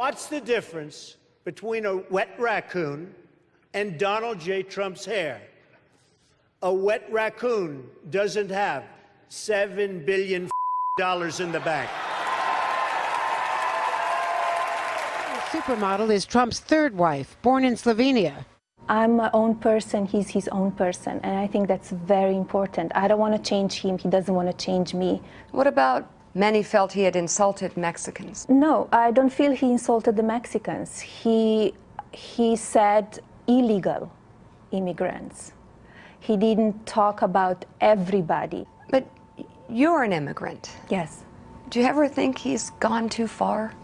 What's the difference between a wet raccoon and Donald J. Trump's hair? A wet raccoon doesn't have $7 billion in the bank. The supermodel is Trump's third wife, born in Slovenia. I'm my own person, he's his own person, and I think that's very important. I don't want to change him, he doesn't want to change me. What about many felt he had insulted Mexicans? No, I don't feel he insulted the Mexicans. He said illegal immigrants. He didn't talk about everybody. But you're an immigrant. Yes. Do you ever think he's gone too far?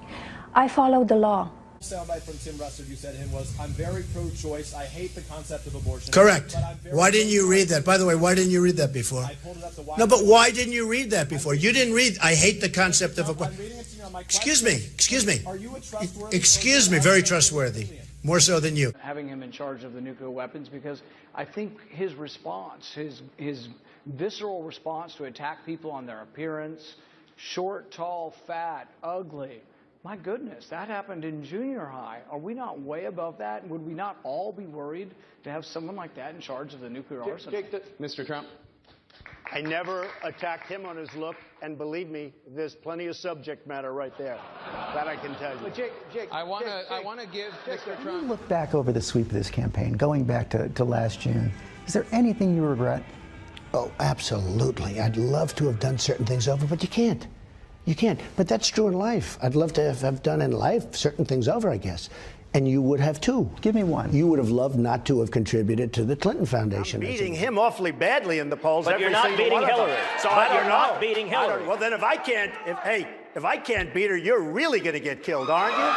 I follow the law. Soundbite from Tim Russert you said to him was, I'm very pro-choice. I hate the concept of abortion. Correct. Why didn't you read that? By the way, why didn't you read that before? I pulled it up to watch. No, but why didn't you read that before? You didn't read, I hate the concept of abortion. Excuse me. Are you a trustworthy? Excuse me, very trustworthy. More so than you. Having him in charge of the nuclear weapons, because I think his response, his visceral response to attack people on their appearance, short, tall, fat, ugly. My goodness, that happened in junior high. Are we not way above that? And would we not all be worried to have someone like that in charge of the nuclear arsenal? Mr. Trump. I never attacked him on his look, and believe me, there's plenty of subject matter right there. That I can tell you. Jake, I want to give Mr. Trump. When you look back over the sweep of this campaign, going back to last June, is there anything you regret? Oh, absolutely. I'd love to have done certain things over, but you can't. You can't. But that's true in life. I'd love to have done in life certain things over, I guess. And you would have too. Give me one. You would have loved not to have contributed to the Clinton Foundation. I'm beating him awfully badly in the polls. But you're not beating Hillary. So but you're not beating Hillary. Well, then if I can't beat her, you're really going to get killed, aren't you?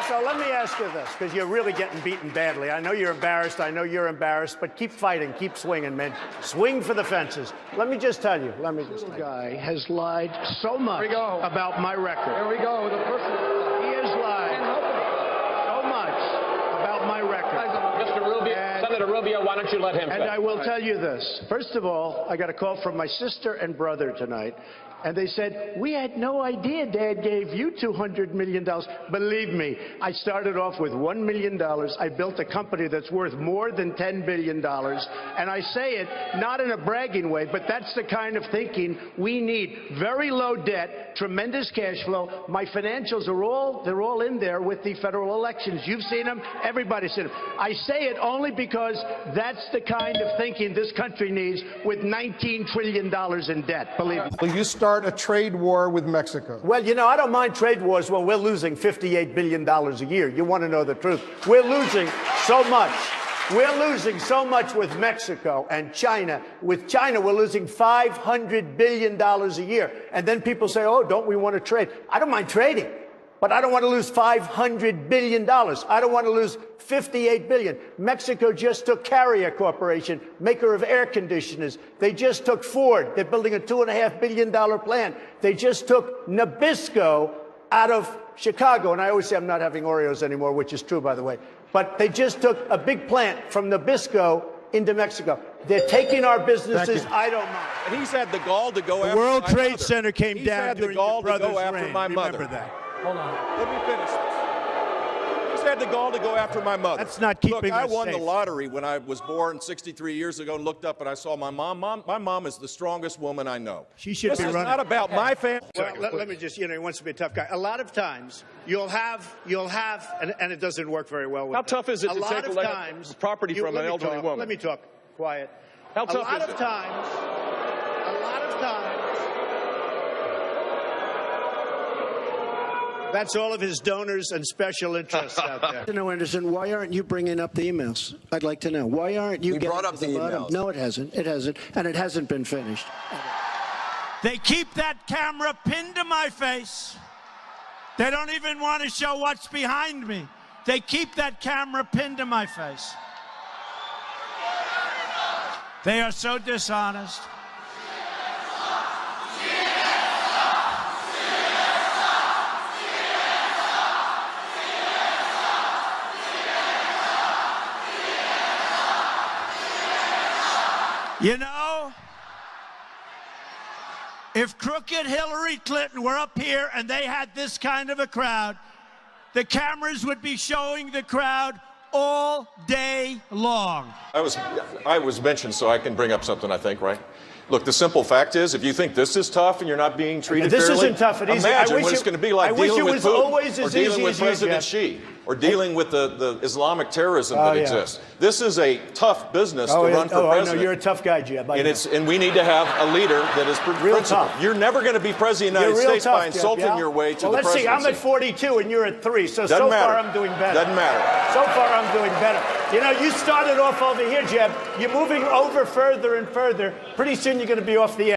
So let me ask you this, because you're really getting beaten badly. I know you're embarrassed. I know you're embarrassed. But keep fighting. Keep swinging, man. Swing for the fences. Let me just tell you. This guy has lied so much about my record. Here we go. The person. He has lied so much about my record. Mr. Rubio, Senator Rubio, why don't you let him And I will tell you this. First of all, I got a call from my sister and brother tonight. And they said, we had no idea Dad gave you $200 million. Believe me, I started off with $1 million. I built a company that's worth more than $10 billion. And I say it not in a bragging way, but that's the kind of thinking we need. Very low debt, tremendous cash flow. My financials are they're all in there with the federal elections. You've seen them. Everybody's seen them. I say it only because that's the kind of thinking this country needs with $19 trillion in debt. Believe me. Will you start a trade war with Mexico? Well, you know, I don't mind trade wars when we're losing $58 billion a year. You want to know the truth. We're losing so much. We're losing so much with Mexico and China. With China, we're losing $500 billion a year. And then people say, oh, don't we want to trade? I don't mind trading, but I don't want to lose $500 billion. I don't want to lose $58 billion. Mexico just took Carrier Corporation, maker of air conditioners. They just took Ford. They're building a $2.5 billion plant. They just took Nabisco out of Chicago. And I always say I'm not having Oreos anymore, which is true, by the way. But they just took a big plant from Nabisco into Mexico. They're taking our businesses. I don't mind. And he's had the gall to go after the World my Trade mother. Center came He's down had the during gall your to brother's go after reign. my mother. Remember that. Hold on. Let me finish this. He's had the gall to go after my mother. That's not keeping Look, I us won safe. the lottery when I was born 63 years ago and looked up and I saw my mom. My mom is the strongest woman I know. She should this be is running. not about my family. Well, let me just, he wants to be a tough guy. A lot of times, you'll have, and it doesn't work very well with How tough is it to take property from an elderly woman? Let me talk. Quiet. How tough is it? A lot of times, that's all of his donors and special interests out there. I'd like to know, Anderson, why aren't you bringing up the emails? I'd like to know. Why aren't you getting brought up to the the bottom? emails. No, it hasn't. It hasn't. And it hasn't been finished. They keep that camera pinned to my face. They don't even want to show what's behind me. They keep that camera pinned to my face. They are so dishonest. You know, If crooked Hillary Clinton were up here and they had this kind of a crowd, the cameras would be showing the crowd all day long. I was mentioned, so I can bring up something, I think, right? Look, the simple fact is, if you think this is tough and you're not being treated This fairly, isn't tough and easy. imagine what it's going to be like dealing with Putin, or dealing with President Xi, or dealing with the Islamic terrorism that exists. This is a tough business to run for president. I know, you're a tough guy, Jeb. And we need to have a leader that is principled. You're never going to be president of the United States by insulting your way to the presidency. Let's see, I'm at 42 and you're at 3, so Doesn't matter. far I'm doing better. Doesn't matter. So far I'm doing better. You know, you started off over here, Jeb. You're moving over further and further. Pretty soon you're going to be off the edge.